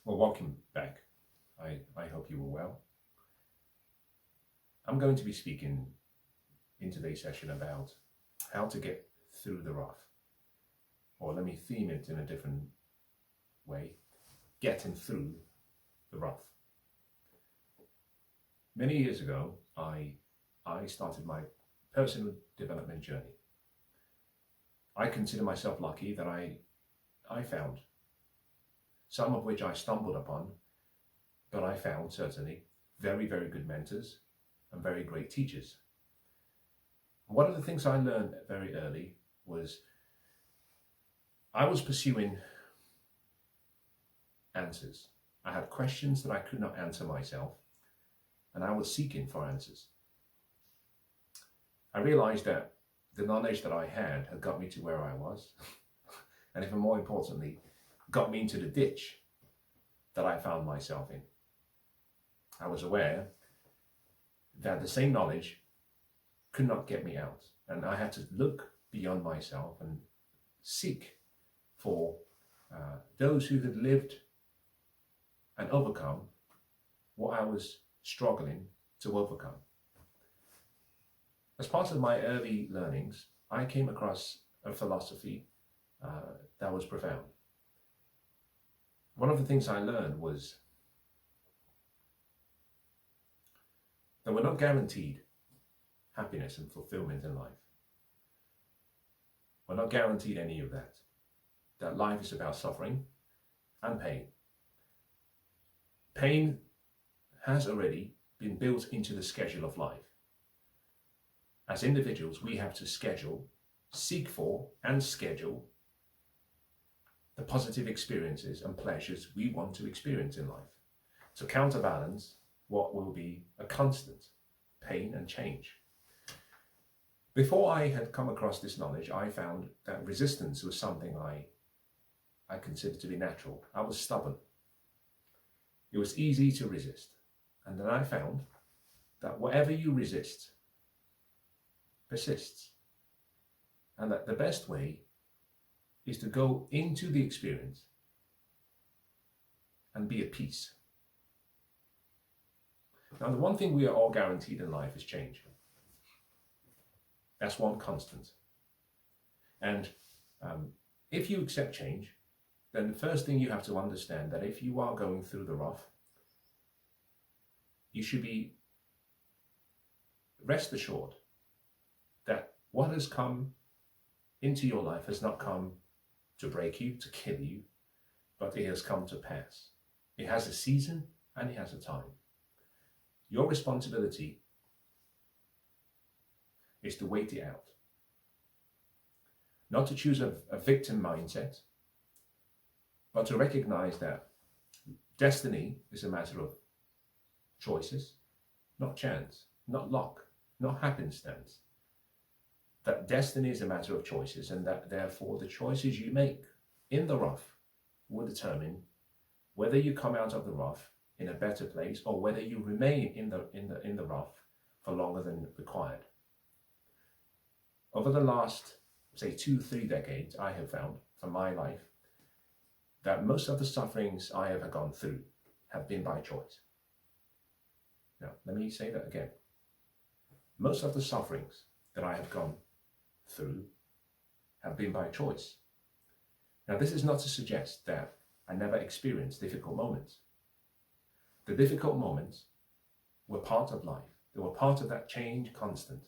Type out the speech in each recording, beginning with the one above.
Well, welcome back. I hope you were well. I'm going to be speaking in today's session about how to get through the rough. Or let me theme it in a different way, getting through the rough. Many years ago, I started my personal development journey. I consider myself lucky that I found, some of which I stumbled upon, but I found certainly very, very good mentors and very great teachers. One of the things I learned very early was I was pursuing answers. I had questions that I could not answer myself, and I was seeking for answers. I realized that the knowledge that I had got me to where I was, and even more importantly, got me into the ditch that I found myself in. I was aware that the same knowledge could not get me out, and I had to look beyond myself and seek for those who had lived and overcome what I was struggling to overcome. As part of my early learnings, I came across a philosophy that was profound. One of the things I learned was that we're not guaranteed happiness and fulfillment in life. We're not guaranteed any of that. That life is about suffering and pain. Pain has already been built into the schedule of life. As individuals, we have to schedule, seek for, and schedule the positive experiences and pleasures we want to experience in life, to counterbalance what will be a constant, pain and change. Before I had come across this knowledge, I found that resistance was something I considered to be natural. I was stubborn. It was easy to resist. And then I found that whatever you resist persists. And that the best way is to go into the experience and be at peace. Now, the one thing we are all guaranteed in life is change. That's one constant. And if you accept change, then the first thing you have to understand that if you are going through the rough, you should be rest assured that what has come into your life has not come to break you, to kill you, but it has come to pass. It has a season and it has a time. Your responsibility is to wait it out. Not to choose a victim mindset, but to recognize that destiny is a matter of choices, not chance, not luck, not happenstance. That destiny is a matter of choices, and that therefore the choices you make in the rough will determine whether you come out of the rough in a better place or whether you remain in the rough for longer than required. Over the last, say, 2-3 decades, I have found from my life that most of the sufferings I have gone through have been by choice. Now, let me say that again. Most of the sufferings that I have gone through have been by choice. Now, this is not to suggest that I never experienced difficult moments. The difficult moments were part of life. They were part of that change constant.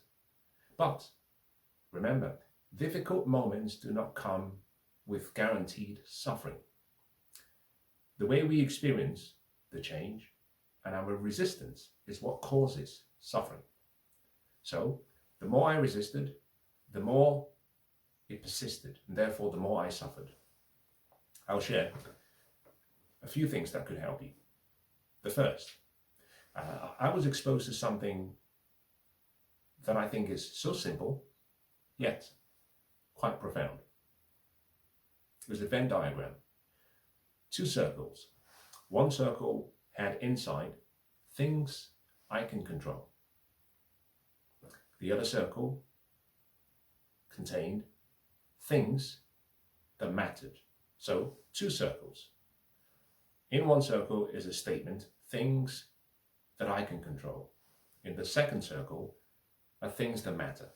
But remember, difficult moments do not come with guaranteed suffering. The way we experience the change and our resistance is what causes suffering. So, the more I resisted, the more it persisted, and therefore the more I suffered. I'll share a few things that could help you. The first, I was exposed to something that I think is so simple, yet quite profound. It was a Venn diagram. 2 circles. One circle had inside things I can control. The other circle contained things that mattered. So 2 circles. In one circle is a statement, things that I can control. In the second circle are things that matter.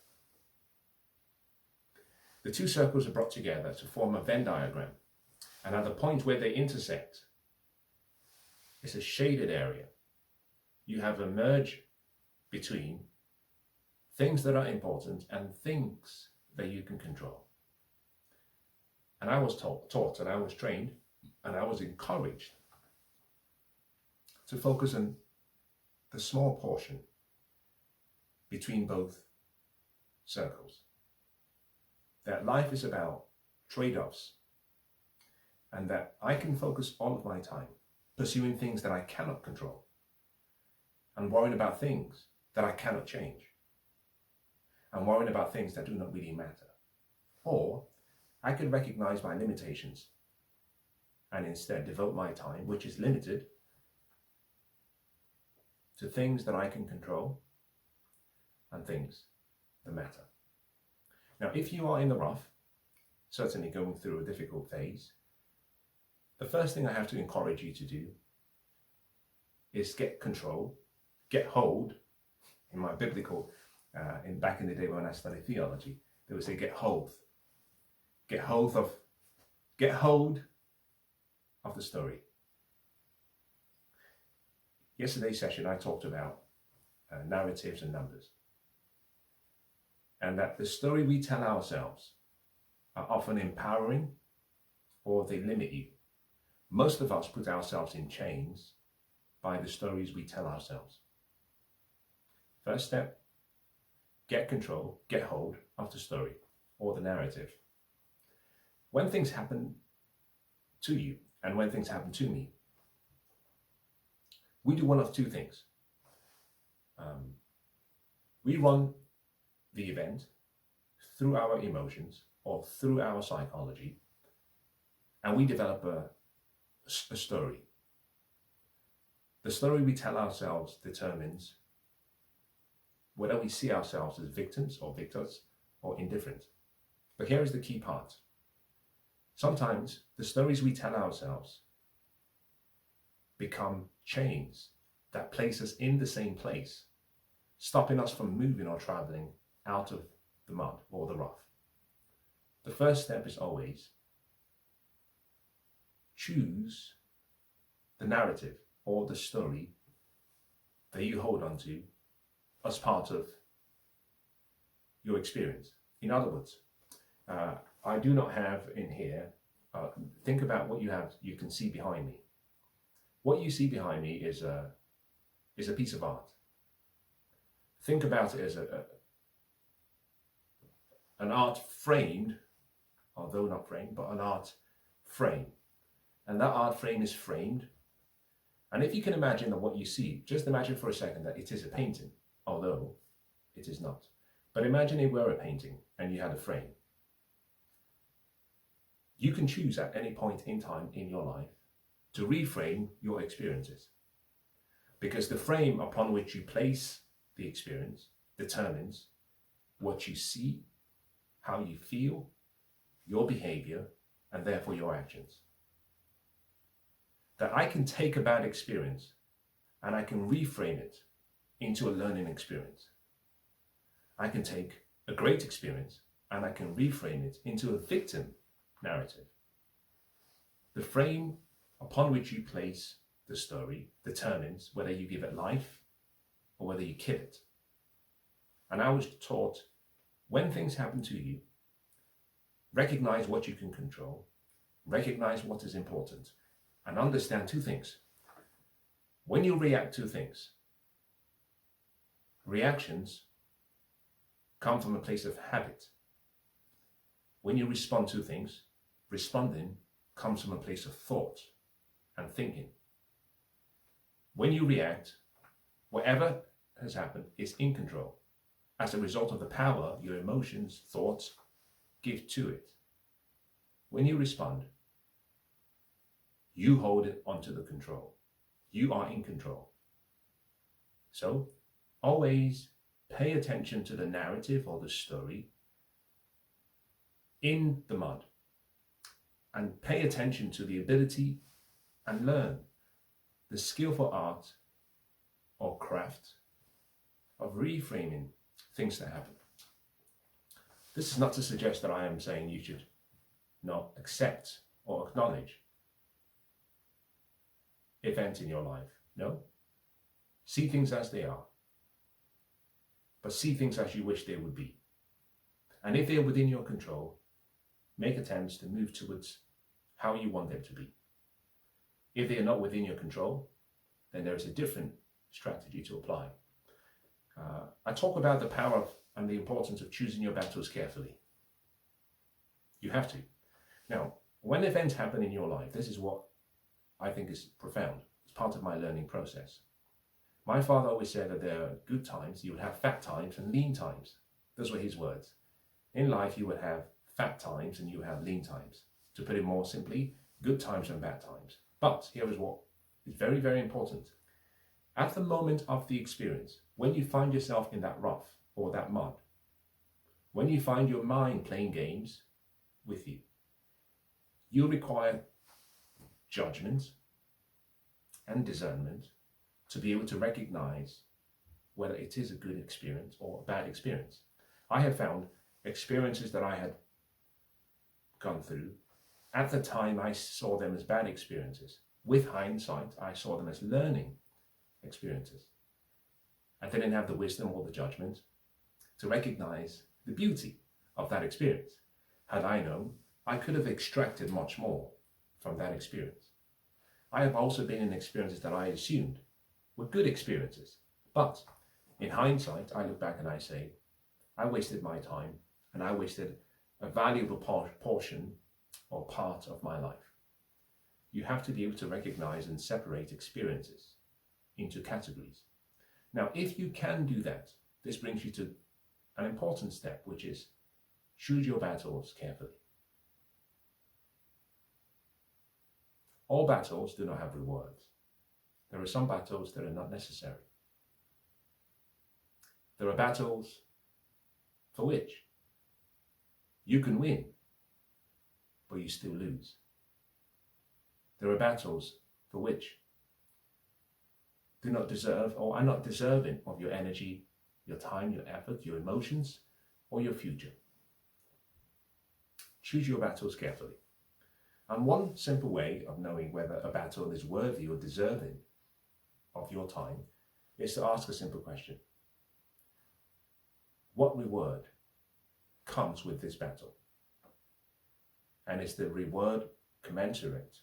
The two circles are brought together to form a Venn diagram, and at the point where they intersect, it's a shaded area. You have a merge between things that are important and things that you can control. And I was taught and I was trained and I was encouraged to focus on the small portion between both circles. That life is about trade-offs, and that I can focus all of my time pursuing things that I cannot control and worrying about things that I cannot change and worrying about things that do not really matter. Or I could recognize my limitations and instead devote my time, which is limited, to things that I can control and things that matter. Now, if you are in the rough, certainly going through a difficult phase, the first thing I have to encourage you to do is get control, get hold. In my biblical, back in the day when I studied theology, they would say get hold. Get hold of the story. Yesterday's session, I talked about narratives and numbers, and that the story we tell ourselves are often empowering or they limit you. Most of us put ourselves in chains by the stories we tell ourselves. First step, get control, get hold of the story or the narrative. When things happen to you and when things happen to me, we do one of two things. We run the event through our emotions or through our psychology, and we develop a story. The story we tell ourselves determines whether we see ourselves as victims or victors or indifferent. But here is the key part. Sometimes the stories we tell ourselves become chains that place us in the same place, stopping us from moving or traveling out of the mud or the rough. The first step is always choose the narrative or the story that you hold on to as part of your experience. In other words, I do not have in here, think about what you can see behind me. What you see behind me is a piece of art. Think about it as an art framed, although not framed, but an art frame. And that art frame is framed. And if you can imagine that what you see, just imagine for a second that it is a painting, although it is not. But imagine it were a painting and you had a frame. You can choose at any point in time in your life to reframe your experiences, because the frame upon which you place the experience determines what you see, how you feel, your behavior, and therefore your actions. That I can take a bad experience and I can reframe it into a learning experience. I can take a great experience and I can reframe it into a victim narrative. The frame upon which you place the story determines whether you give it life or whether you kill it. And I was taught, when things happen to you, recognize what you can control, recognize what is important, and understand two things. When you react to things, reactions come from a place of habit. When you respond to things, responding comes from a place of thought and thinking. When you react, whatever has happened is in control as a result of the power your emotions, thoughts give to it. When you respond, you hold it onto the control. You are in control. So always pay attention to the narrative or the story in the mud, and pay attention to the ability and learn the skillful art or craft of reframing things that happen. This is not to suggest that I am saying you should not accept or acknowledge events in your life. No. See things as they are, but see things as you wish they would be. And if they're within your control, make attempts to move towards how you want them to be. If they are not within your control, then there is a different strategy to apply. I talk about the power of and the importance of choosing your battles carefully. You have to. Now, when events happen in your life, this is what I think is profound. It's part of my learning process. My father always said that there are good times, you would have fat times and lean times. Those were his words. In life, you would have fat times and you would have lean times. To put it more simply, good times and bad times. But here is what is very, very important. At the moment of the experience, when you find yourself in that rough or that mud, when you find your mind playing games with you, you require judgment and discernment to be able to recognize whether it is a good experience or a bad experience. I have found experiences that I had gone through, at the time I saw them as bad experiences. With hindsight, I saw them as learning experiences. I didn't have the wisdom or the judgment to recognize the beauty of that experience. Had I known, I could have extracted much more from that experience. I have also been in experiences that I assumed were good experiences. But in hindsight, I look back and I say, I wasted my time and I wasted a valuable portion or part of my life. You have to be able to recognize and separate experiences into categories. Now, if you can do that, this brings you to an important step, which is choose your battles carefully. All battles do not have rewards. There are some battles that are not necessary. There are battles for which you can win, but you still lose. There are battles for which do not deserve or are not deserving of your energy, your time, your effort, your emotions, or your future. Choose your battles carefully. And one simple way of knowing whether a battle is worthy or deserving of your time is to ask a simple question. What reward comes with this battle? And is the reward commensurate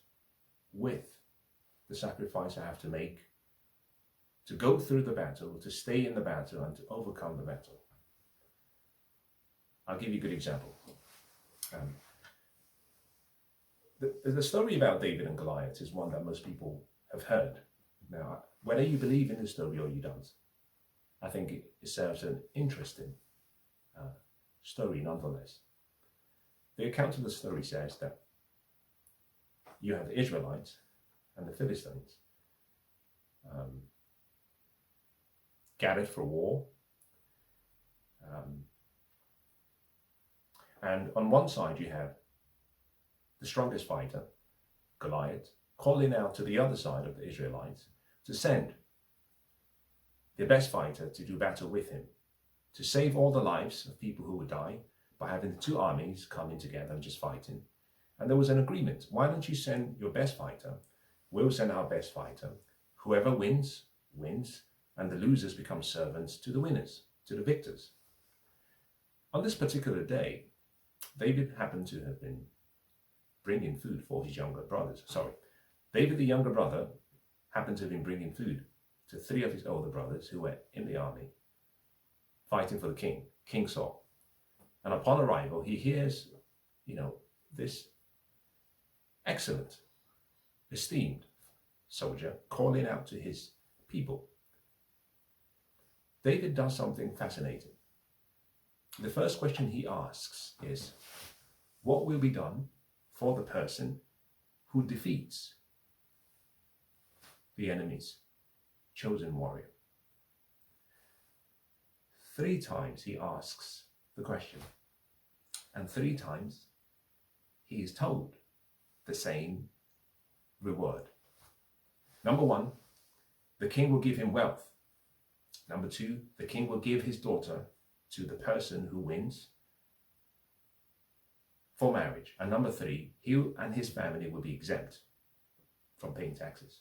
with the sacrifice I have to make to go through the battle, to stay in the battle, and to overcome the battle? I'll give you a good example. The story about David and Goliath is one that most people have heard. Now, whether you believe in the story or you don't, I think it serves an interesting story nonetheless. The account of the story says that you have the Israelites and the Philistines gathered for war. And on one side you have the strongest fighter, Goliath, calling out to the other side of the Israelites to send the best fighter to do battle with him, to save all the lives of people who would die by having the two armies coming together and just fighting. And there was an agreement. Why don't you send your best fighter? We'll send our best fighter. Whoever wins, wins, and the losers become servants to the winners, to the victors. On this particular day, David happened to have been bringing food for his younger brothers. David, the younger brother, happened to have been bringing food to three of his older brothers who were in the army, fighting for the king, King Saul. And upon arrival, he hears, this excellent, esteemed soldier calling out to his people. David does something fascinating. The first question he asks is, what will be done for the person who defeats the enemy's chosen warrior? 3 times he asks the question, and 3 times he is told the same reward. Number one, the king will give him wealth. Number two, the king will give his daughter to the person who wins for marriage. And number three, he and his family will be exempt from paying taxes.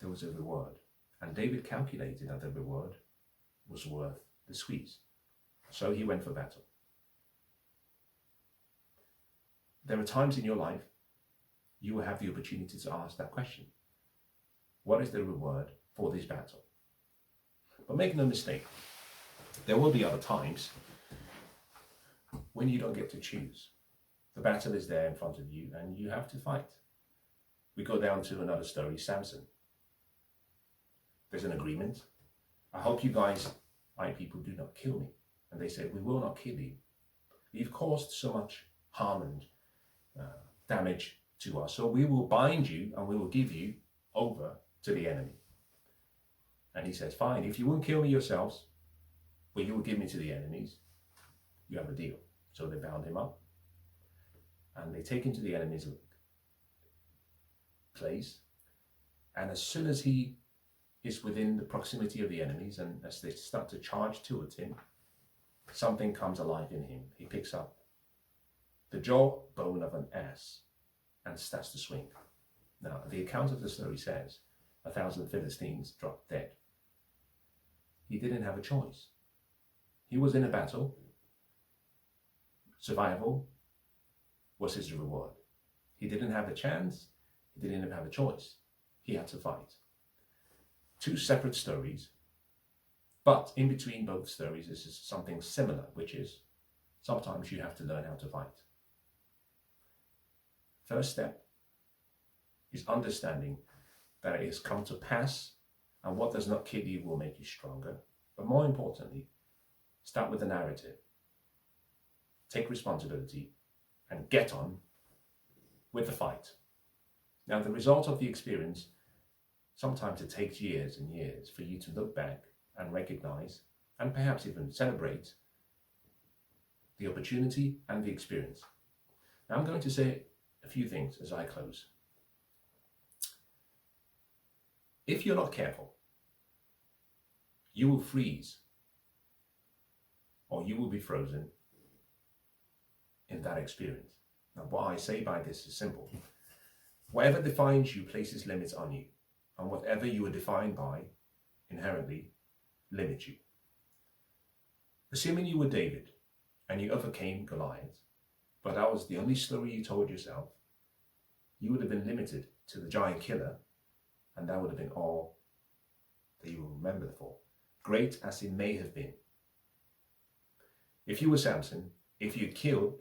There was a reward, and David calculated that the reward was worth the squeeze. So he went for battle. There are times in your life you will have the opportunity to ask that question. What is the reward for this battle? But make no mistake, there will be other times when you don't get to choose. The battle is there in front of you and you have to fight. We go down to another story, Samson. There's an agreement. I hope you guys, my people, do not kill me. And they say, we will not kill you. You've caused so much harm and damage to us. So we will bind you and we will give you over to the enemy. And he says, fine, if you won't kill me yourselves, but you will give me to the enemies, you have a deal. So they bound him up and they take him to the enemy's place. And as soon as he is within the proximity of the enemies and as they start to charge towards him, something comes alive in him. He picks up the jawbone of an ass and starts to swing. Now, the account of the story says 1,000 Philistines dropped dead. He didn't have a choice. He was in a battle. Survival was his reward. He didn't have a chance. He didn't even have a choice. He had to fight. Two separate stories, but in between both stories is something similar, which is sometimes you have to learn how to fight. First step is understanding that it has come to pass, and what does not kill you will make you stronger. But more importantly, start with the narrative. Take responsibility and get on with the fight. Now, the result of the experience, sometimes it takes years and years for you to look back and recognize and perhaps even celebrate the opportunity and the experience. Now, I'm going to say a few things as I close. If you're not careful, you will freeze or you will be frozen in that experience. Now, what I say by this is simple. Whatever defines you places limits on you, and whatever you are defined by inherently limits you. Assuming you were David and you overcame Goliath, but that was the only story you told yourself, you would have been limited to the giant killer, and that would have been all that you will remember for, great as it may have been. If you were Samson, if you had killed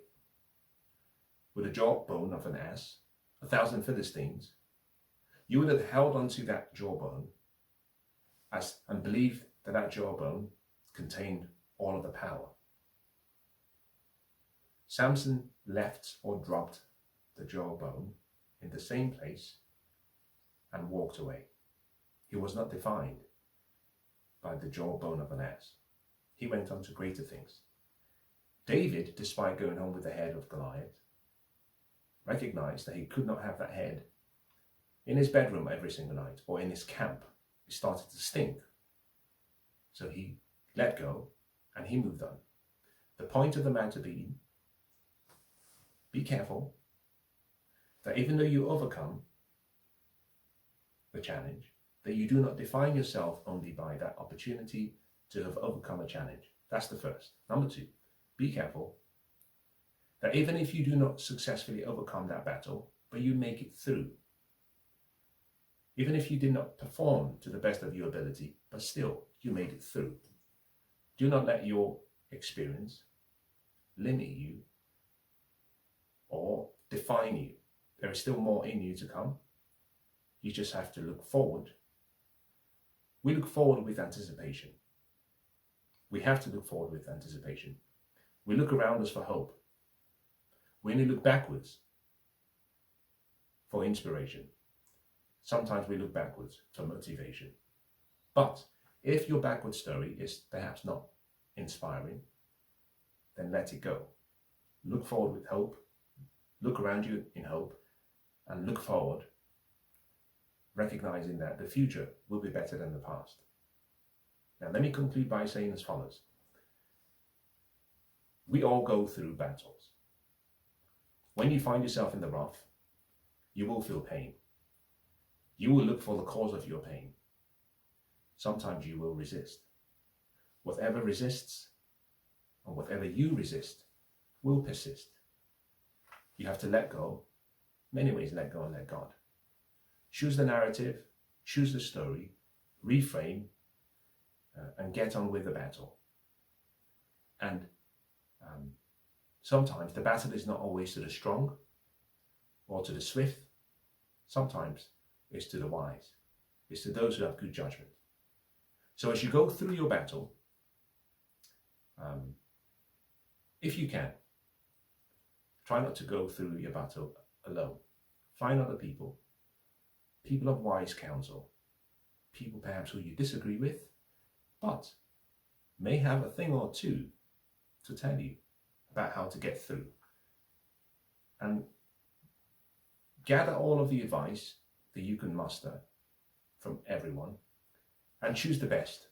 with the jawbone of an ass 1,000 Philistines, you would have held onto that jawbone and believed that that jawbone contained all of the power. Samson left or dropped the jawbone in the same place and walked away. He was not defined by the jawbone of an ass. He went on to greater things. David, despite going home with the head of Goliath, recognized that he could not have that head in his bedroom every single night or in his camp. It started to stink. So he let go and he moved on. The point of the matter being, be careful that even though you overcome the challenge, that you do not define yourself only by that opportunity to have overcome a challenge. That's the first. Number two, be careful that even if you do not successfully overcome that battle, but you make it through, even if you did not perform to the best of your ability, but still you made it through, do not let your experience limit you or define you. There is still more in you to come. You just have to look forward. We look forward with anticipation. We have to look forward with anticipation. We look around us for hope. We only look backwards for inspiration. Sometimes we look backwards for motivation. But if your backward story is perhaps not inspiring, then let it go. Look forward with hope. Look around you in hope and look forward, recognizing that the future will be better than the past. Now, let me conclude by saying as follows. We all go through battles. When you find yourself in the rough, you will feel pain. You will look for the cause of your pain. Sometimes you will resist. Whatever resists, and whatever you resist, will persist. You have to let go. Many ways, let go and let God. Choose the narrative, choose the story, reframe, and get on with the battle. And sometimes the battle is not always to the strong or to the swift. Sometimes it's to the wise. It's to those who have good judgment. So as you go through your battle, if you can, try not to go through your battle alone. Find other people, people of wise counsel, people perhaps who you disagree with, but may have a thing or two to tell you about how to get through. And gather all of the advice that you can muster from everyone and choose the best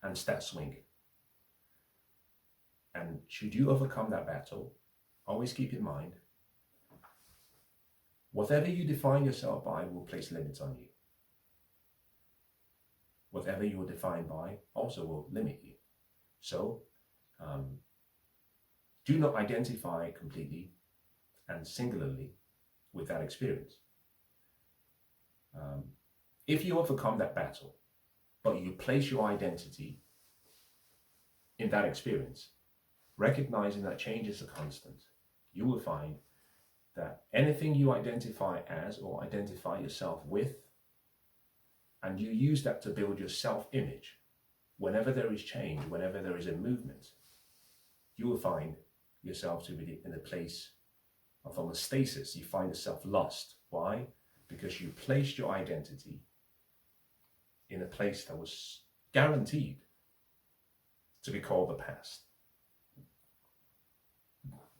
and start swinging. And should you overcome that battle, always keep in mind, whatever you define yourself by will place limits on you. Whatever you are defined by also will limit you. So, do not identify completely and singularly with that experience. If you overcome that battle, but you place your identity in that experience, recognizing that change is a constant, you will find that anything you identify as or identify yourself with, and you use that to build your self-image, whenever there is change, whenever there is a movement, you will find yourself to be in a place of homeostasis. You find yourself lost. Why? Because you placed your identity in a place that was guaranteed to be called the past.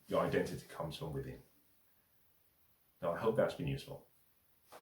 Your identity comes from within. Now, I hope that's been useful.